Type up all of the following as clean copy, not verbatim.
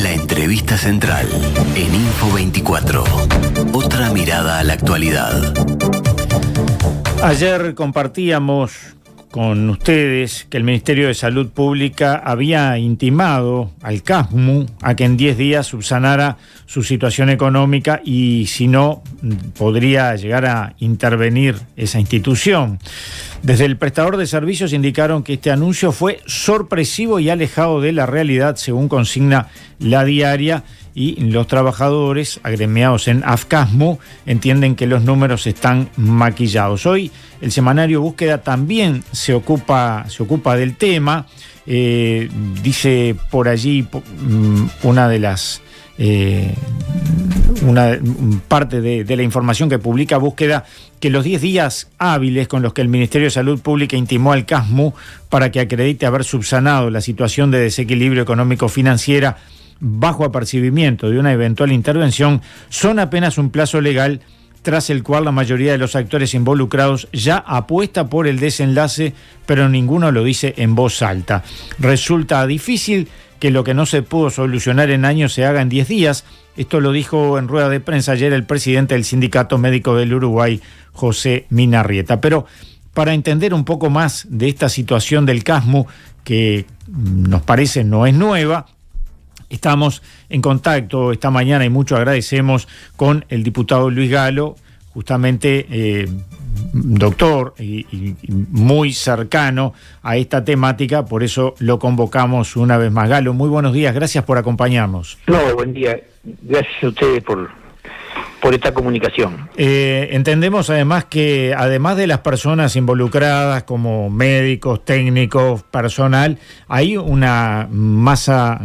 La entrevista central en Info 24. Otra mirada a la actualidad. Ayer compartíamos con ustedes que el Ministerio de Salud Pública había intimado al CASMU a que en 10 días subsanara su situación económica y si no, podría llegar a intervenir esa institución. Desde el prestador de servicios indicaron que este anuncio fue sorpresivo y alejado de la realidad, según consigna La Diaria, y los trabajadores agremiados en AFCASMU entienden que los números están maquillados. Hoy el semanario Búsqueda también se ocupa del tema. Dice por allí una parte de la información que publica Búsqueda, que los 10 días hábiles con los que el Ministerio de Salud Pública intimó al CASMU para que acredite haber subsanado la situación de desequilibrio económico-financiera bajo apercibimiento de una eventual intervención son apenas un plazo legal tras el cual la mayoría de los actores involucrados ya apuesta por el desenlace, pero ninguno lo dice en voz alta. Resulta difícil que lo que no se pudo solucionar en años se haga en 10 días. Esto lo dijo en rueda de prensa ayer el presidente del Sindicato Médico del Uruguay, José Minarrieta. Pero para entender un poco más de esta situación del CASMU, que nos parece no es nueva, estamos en contacto esta mañana y mucho agradecemos con el diputado Luis Galo, justamente doctor y muy cercano a esta temática, por eso lo convocamos una vez más. Galo, muy buenos días, gracias por acompañarnos. No, buen día, gracias a ustedes por esta comunicación. Entendemos además que, además de las personas involucradas como médicos, técnicos, personal, hay una masa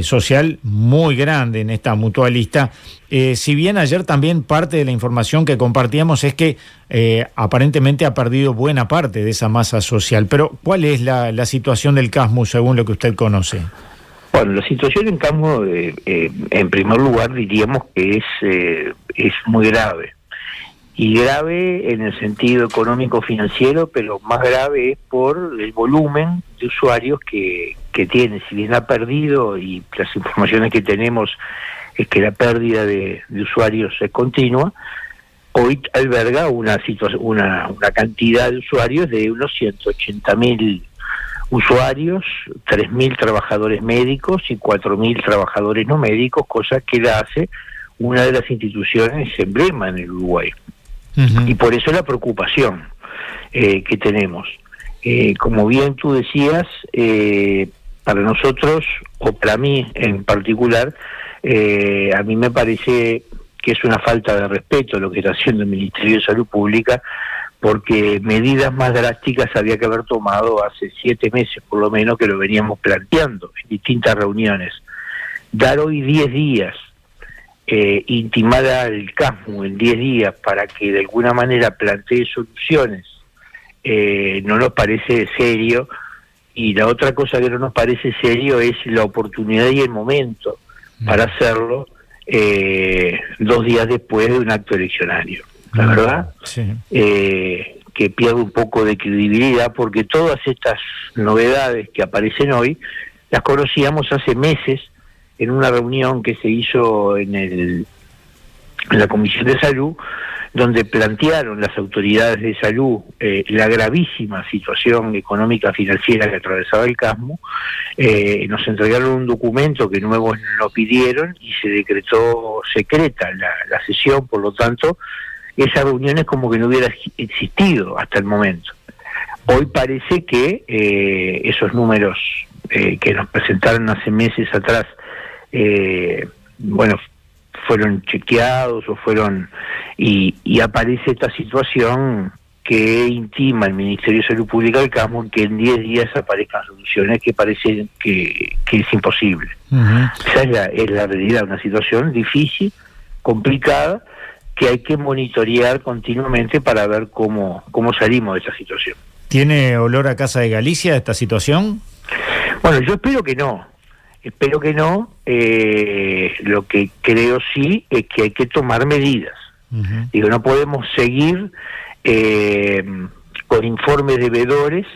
social muy grande en esta mutualista. Si bien ayer también parte de la información que compartíamos es que aparentemente ha perdido buena parte de esa masa social, pero ¿cuál es la situación del CASMU según lo que usted conoce? Bueno, la situación en CASMU, en primer lugar, diríamos que es muy grave. Y grave en el sentido económico-financiero, pero más grave es por el volumen de usuarios que tiene. Si bien ha perdido, y las informaciones que tenemos es que la pérdida de usuarios es continua, hoy alberga una cantidad de usuarios de unos 180.000 usuarios, 3.000 trabajadores médicos y 4.000 trabajadores no médicos, cosa que la hace una de las instituciones emblema en el Uruguay. Uh-huh. Y por eso la preocupación que tenemos. Como bien tú decías, para nosotros, o para mí en particular, a mí me parece que es una falta de respeto lo que está haciendo el Ministerio de Salud Pública, porque medidas más drásticas había que haber tomado hace 7 meses, por lo menos, que lo veníamos planteando en distintas reuniones. Dar hoy 10 días, intimar al CASMU en 10 días para que de alguna manera plantee soluciones, no nos parece serio, y la otra cosa que no nos parece serio es la oportunidad y el momento para hacerlo 2 días después de un acto eleccionario. La verdad, sí. Que pierde un poco de credibilidad, porque todas estas novedades que aparecen hoy las conocíamos hace meses en una reunión que se hizo en la Comisión de Salud, donde plantearon las autoridades de salud la gravísima situación económica financiera que atravesaba el CASMU. Nos entregaron un documento que nuevos nos pidieron y se decretó secreta la sesión, por lo tanto esa reunión es como que no hubiera existido hasta el momento. Hoy parece que esos números que nos presentaron hace meses atrás, fueron chequeados o fueron y aparece esta situación que intima el Ministerio de Salud Pública al CASMU, que en 10 días aparezcan soluciones que parecen que es imposible. Uh-huh. Esa es la realidad, una situación difícil, complicada, que hay que monitorear continuamente para ver cómo salimos de esta situación. ¿Tiene olor a Casa de Galicia esta situación? Bueno, yo espero que no. Lo que creo sí es que hay que tomar medidas. Uh-huh. Digo, no podemos seguir con informes de veedores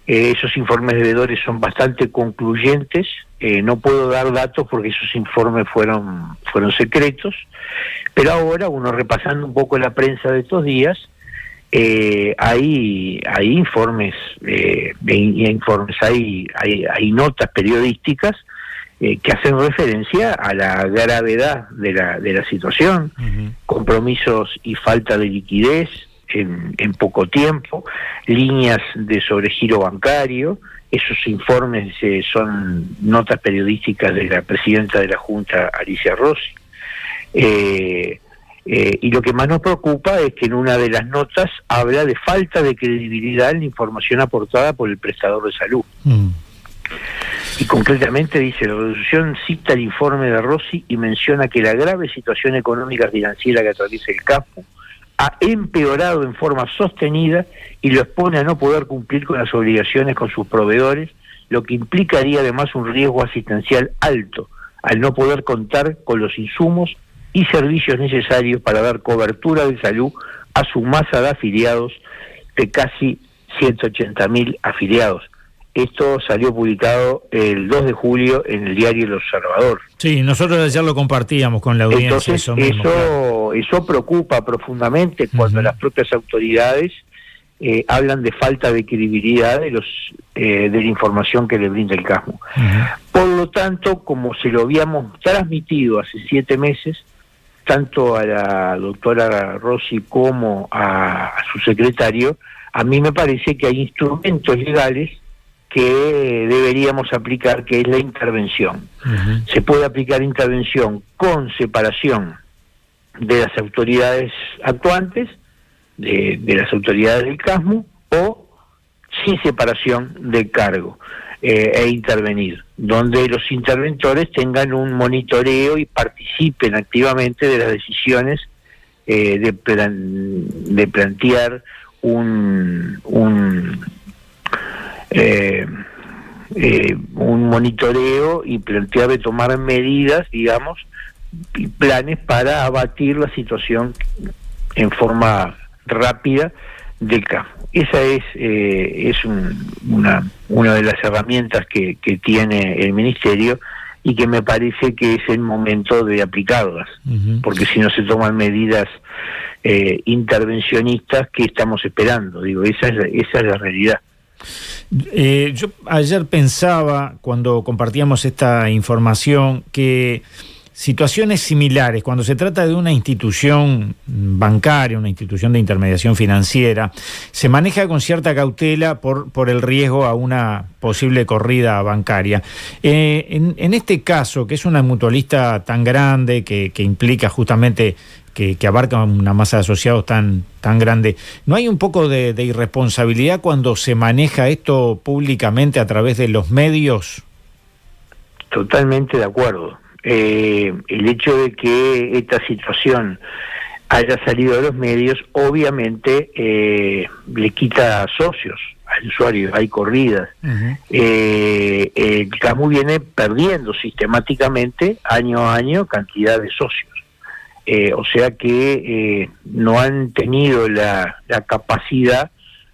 Esos informes de deudores son bastante concluyentes. No puedo dar datos porque esos informes fueron secretos, pero ahora, uno repasando un poco la prensa de estos días, hay informes, hay notas periodísticas que hacen referencia a la gravedad de la situación, compromisos y falta de liquidez en poco tiempo, líneas de sobregiro bancario. Esos informes son notas periodísticas de la presidenta de la Junta, Alicia Rossi. Y lo que más nos preocupa es que en una de las notas habla de falta de credibilidad en la información aportada por el prestador de salud. Y concretamente dice: la resolución cita el informe de Rossi y menciona que la grave situación económica financiera que atraviesa el CASMU ha empeorado en forma sostenida y lo expone a no poder cumplir con las obligaciones con sus proveedores, lo que implicaría además un riesgo asistencial alto, al no poder contar con los insumos y servicios necesarios para dar cobertura de salud a su masa de afiliados de casi 180.000 afiliados. Esto salió publicado el 2 de julio en el diario El Observador. Sí, nosotros ayer lo compartíamos con la audiencia. Entonces, eso preocupa profundamente cuando las propias autoridades hablan de falta de credibilidad de la información que le brinda el CASMU. Por lo tanto, como se lo habíamos transmitido hace 7 meses, tanto a la doctora Rossi como a su secretario, a mí me parece que hay instrumentos legales que deberíamos aplicar, que es la intervención. Se puede aplicar intervención con separación de las autoridades actuantes, de las autoridades del CASMU, o sin separación del cargo, e intervenir, donde los interventores tengan un monitoreo y participen activamente de las decisiones de plantear un monitoreo y plantear de tomar medidas, digamos, y planes para abatir la situación en forma rápida del CASMU. Esa es una de las herramientas que tiene el Ministerio, y que me parece que es el momento de aplicarlas, porque si no se toman medidas intervencionistas, ¿qué estamos esperando? Digo, esa es la realidad. Yo ayer pensaba, cuando compartíamos esta información, que situaciones similares, cuando se trata de una institución bancaria, una institución de intermediación financiera, se maneja con cierta cautela por el riesgo a una posible corrida bancaria. En este caso, que es una mutualista tan grande, que implica justamente que abarca una masa de asociados tan grande, ¿no hay un poco de irresponsabilidad cuando se maneja esto públicamente a través de los medios? Totalmente de acuerdo. El hecho de que esta situación haya salido de los medios, obviamente le quita socios al usuario, hay corridas. El CASMU viene perdiendo sistemáticamente, año a año, cantidad de socios. O sea que no han tenido la capacidad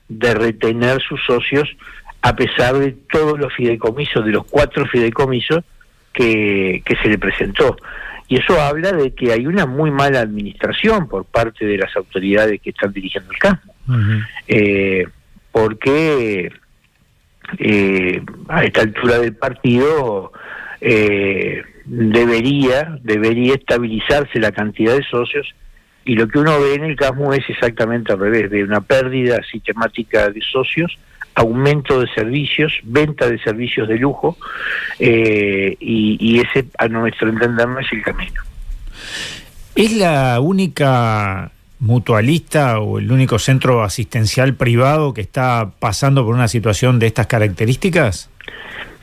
de retener sus socios, a pesar de todos los fideicomisos, de los 4 fideicomisos que se le presentó. Y eso habla de que hay una muy mala administración por parte de las autoridades que están dirigiendo el CASMU. Porque a esta altura del partido debería estabilizarse la cantidad de socios, y lo que uno ve en el CASMU es exactamente al revés: ve una pérdida sistemática de socios, aumento de servicios, venta de servicios de lujo, y ese, a nuestro entender, no es el camino. ¿Es la única mutualista o el único centro asistencial privado que está pasando por una situación de estas características?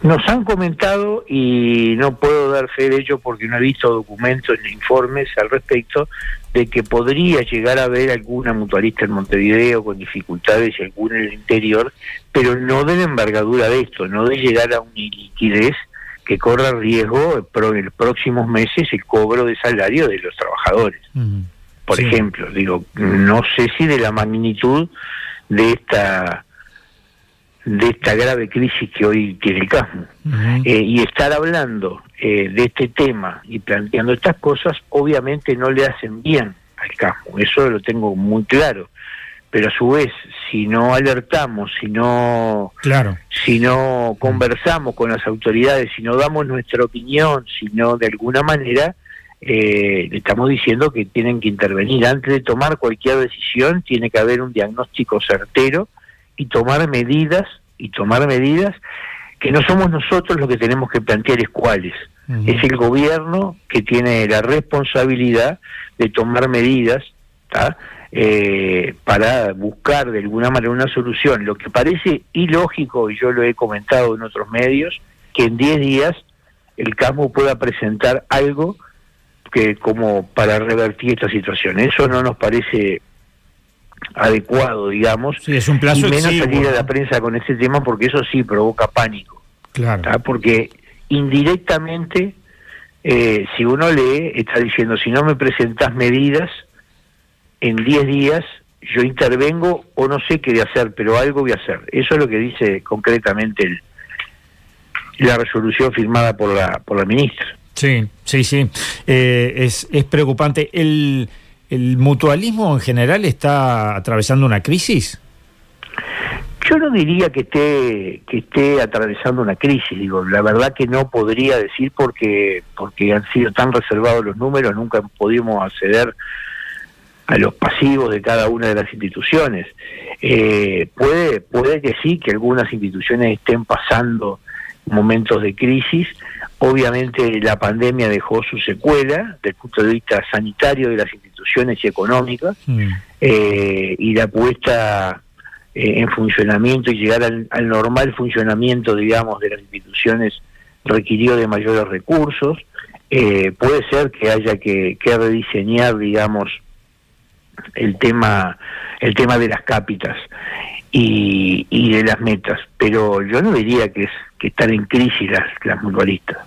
Nos han comentado, y no puedo dar fe de ello porque no he visto documentos ni informes al respecto, de que podría llegar a haber alguna mutualista en Montevideo con dificultades y alguna en el interior, pero no de la envergadura de esto, no de llegar a una iliquidez que corra riesgo en los próximos meses el cobro de salario de los trabajadores. Por ejemplo, digo, no sé si de la magnitud de esta de esta grave crisis que hoy tiene el CASMU. Y estar hablando de este tema y planteando estas cosas, obviamente no le hacen bien al CASMU, eso lo tengo muy claro. Pero a su vez, si no alertamos, si no conversamos con las autoridades, si no damos nuestra opinión, si no de alguna manera le estamos diciendo que tienen que intervenir. Antes de tomar cualquier decisión tiene que haber un diagnóstico certero y tomar medidas que no somos nosotros los que tenemos que plantear es cuáles. Es el gobierno que tiene la responsabilidad de tomar medidas, ¿tá? Para buscar de alguna manera una solución. Lo que parece ilógico, y yo lo he comentado en otros medios, que en 10 días el CASMU pueda presentar algo que como para revertir esta situación. Eso no nos parece adecuado, digamos. Sí, es un plazo y menos exiguo, salir a ¿no? la prensa con ese tema, porque eso sí provoca pánico. Claro. ¿Tá? Porque indirectamente, si uno lee, está diciendo, si no me presentás medidas, en 10 días yo intervengo o no sé qué voy a hacer, pero algo voy a hacer. Eso es lo que dice concretamente la resolución firmada por la ministra. Sí. Es preocupante. ¿El mutualismo en general está atravesando una crisis? Yo no diría que esté atravesando una crisis, digo, la verdad que no podría decir porque han sido tan reservados los números, nunca pudimos acceder a los pasivos de cada una de las instituciones. Puede que sí, que algunas instituciones estén pasando momentos de crisis. Obviamente la pandemia dejó su secuela desde el punto de vista sanitario de las instituciones y económicas, y la puesta en funcionamiento y llegar al normal funcionamiento, digamos, de las instituciones requirió de mayores recursos. Puede ser que haya que rediseñar, digamos, el tema de las cápitas y de las metas, pero yo no diría que están en crisis las mutualistas.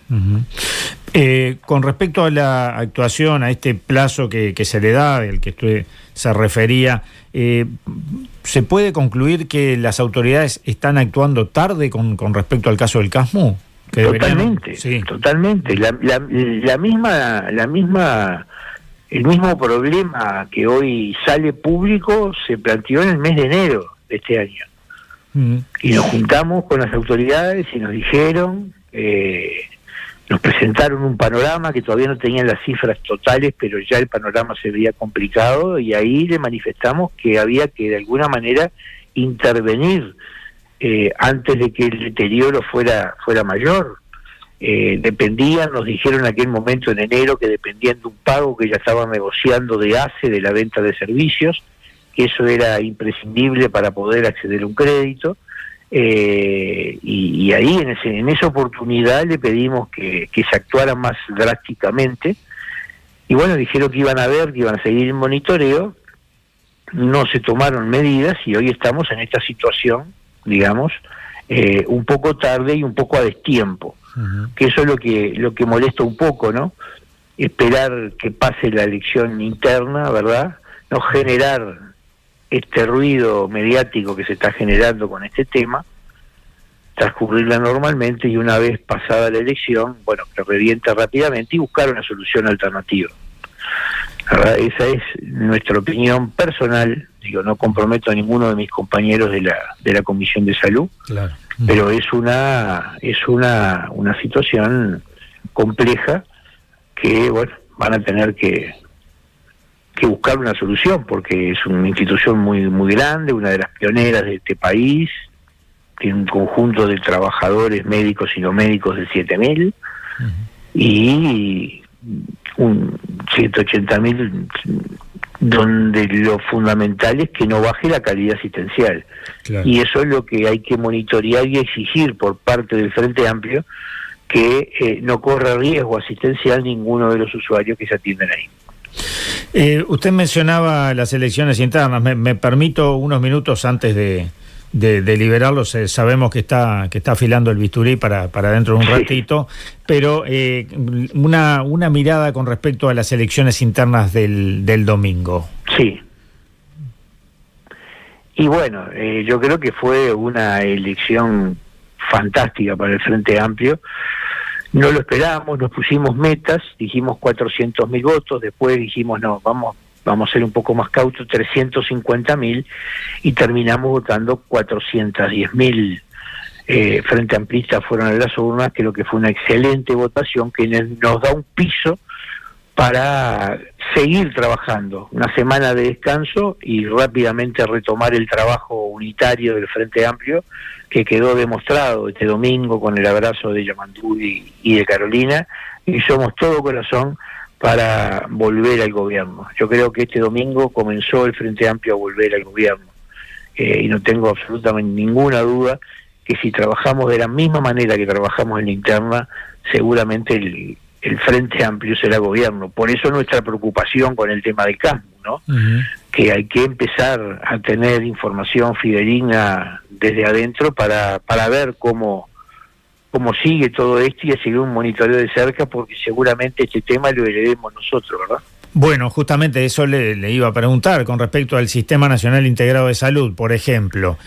Con respecto a la actuación, a este plazo que se le da, del que usted se refería, ¿se puede concluir que las autoridades están actuando tarde con respecto al caso del CASMU? Totalmente, sí. Totalmente. El mismo problema que hoy sale público se planteó en el mes de enero de este año. Y nos juntamos con las autoridades y nos dijeron, nos presentaron un panorama que todavía no tenían las cifras totales, pero ya el panorama se veía complicado, y ahí le manifestamos que había que de alguna manera intervenir antes de que el deterioro fuera mayor. Nos dijeron en aquel momento en enero que dependían de un pago que ya estaban negociando de ACE, de la venta de servicios, que eso era imprescindible para poder acceder a un crédito, y ahí en esa oportunidad le pedimos que se actuara más drásticamente, y bueno, dijeron que iban a seguir el monitoreo, no se tomaron medidas, y hoy estamos en esta situación, digamos, un poco tarde y un poco a destiempo. Que eso es lo que molesta un poco, ¿no? Esperar que pase la elección interna, ¿verdad? No generar este ruido mediático que se está generando con este tema, transcurrirla normalmente, y una vez pasada la elección, bueno, que revienta rápidamente y buscar una solución alternativa. ¿Verdad? Esa es nuestra opinión personal. Digo, no comprometo a ninguno de mis compañeros de la Comisión de Salud. Claro. Pero es una situación compleja que, bueno, van a tener que buscar una solución, porque es una institución muy grande, una de las pioneras de este país, tiene un conjunto de trabajadores médicos y no médicos de 7.000, y 180.000, donde lo fundamental es que no baje la calidad asistencial. Claro. Y eso es lo que hay que monitorear y exigir por parte del Frente Amplio, que no corra riesgo asistencial ninguno de los usuarios que se atienden ahí. Usted mencionaba las elecciones internas. Me permito unos minutos antes de liberarlos. Sabemos que está afilando el bisturí para dentro de un ratito, pero una mirada con respecto a las elecciones internas del domingo. Sí. Y bueno, yo creo que fue una elección fantástica para el Frente Amplio. No lo esperábamos, nos pusimos metas, dijimos 400.000 votos, después dijimos no, vamos a ser un poco más cautos, 350.000, y terminamos votando 410.000 Frente Amplistas fueron a las urnas. Creo que fue una excelente votación que nos da un piso para seguir trabajando, una semana de descanso y rápidamente retomar el trabajo unitario del Frente Amplio, que quedó demostrado este domingo con el abrazo de Yamandú y de Carolina, y somos todo corazón para volver al gobierno. Yo creo que este domingo comenzó el Frente Amplio a volver al gobierno, y no tengo absolutamente ninguna duda que si trabajamos de la misma manera que trabajamos en la interna, seguramente el Frente Amplio será gobierno. Por eso nuestra preocupación con el tema del CASMU, ¿no? Uh-huh. Que hay que empezar a tener información fidedigna desde adentro para ver cómo sigue todo esto y a seguir un monitoreo de cerca, porque seguramente este tema lo heredemos nosotros, ¿verdad? Bueno, justamente eso le iba a preguntar con respecto al Sistema Nacional Integrado de Salud, por ejemplo.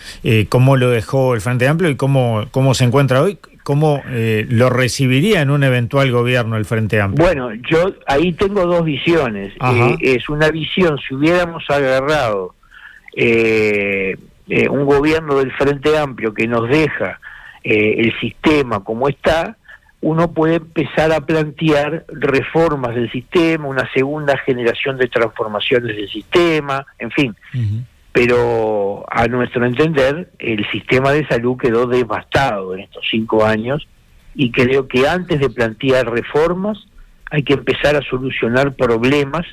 ¿Cómo lo dejó el Frente Amplio y cómo se encuentra hoy? ¿Cómo lo recibiría en un eventual gobierno el Frente Amplio? Bueno, yo ahí tengo dos visiones. Es una visión, si hubiéramos agarrado un gobierno del Frente Amplio que nos deja el sistema como está, uno puede empezar a plantear reformas del sistema, una segunda generación de transformaciones del sistema, en fin. Uh-huh. Pero a nuestro entender, el sistema de salud quedó devastado en estos 5 años, y creo que antes de plantear reformas hay que empezar a solucionar problemas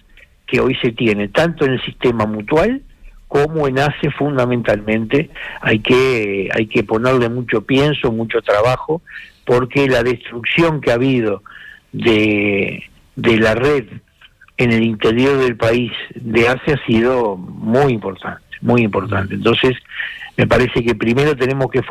que hoy se tienen, tanto en el sistema mutual como en ACE. Fundamentalmente hay que ponerle mucho pienso, mucho trabajo, porque la destrucción que ha habido de la red en el interior del país de ACE ha sido muy importante, muy importante. Entonces, me parece que primero tenemos que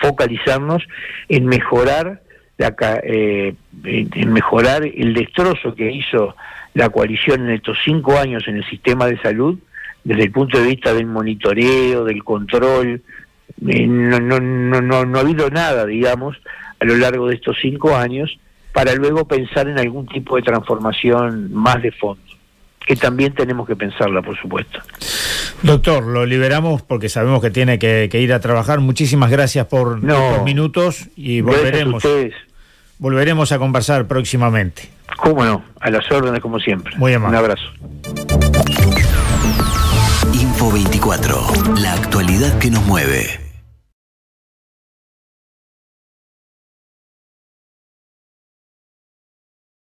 focalizarnos en mejorar en mejorar el destrozo que hizo la coalición en estos 5 años en el sistema de salud, desde el punto de vista del monitoreo, del control. No ha habido nada, digamos, a lo largo de estos 5 años, para luego pensar en algún tipo de transformación más de fondo, que también tenemos que pensarla, por supuesto. Doctor, lo liberamos porque sabemos que tiene que ir a trabajar. Muchísimas gracias por estos minutos y volveremos a conversar próximamente. Cómo no, a las órdenes como siempre. Muy amable. Un abrazo. Info 24, la actualidad que nos mueve.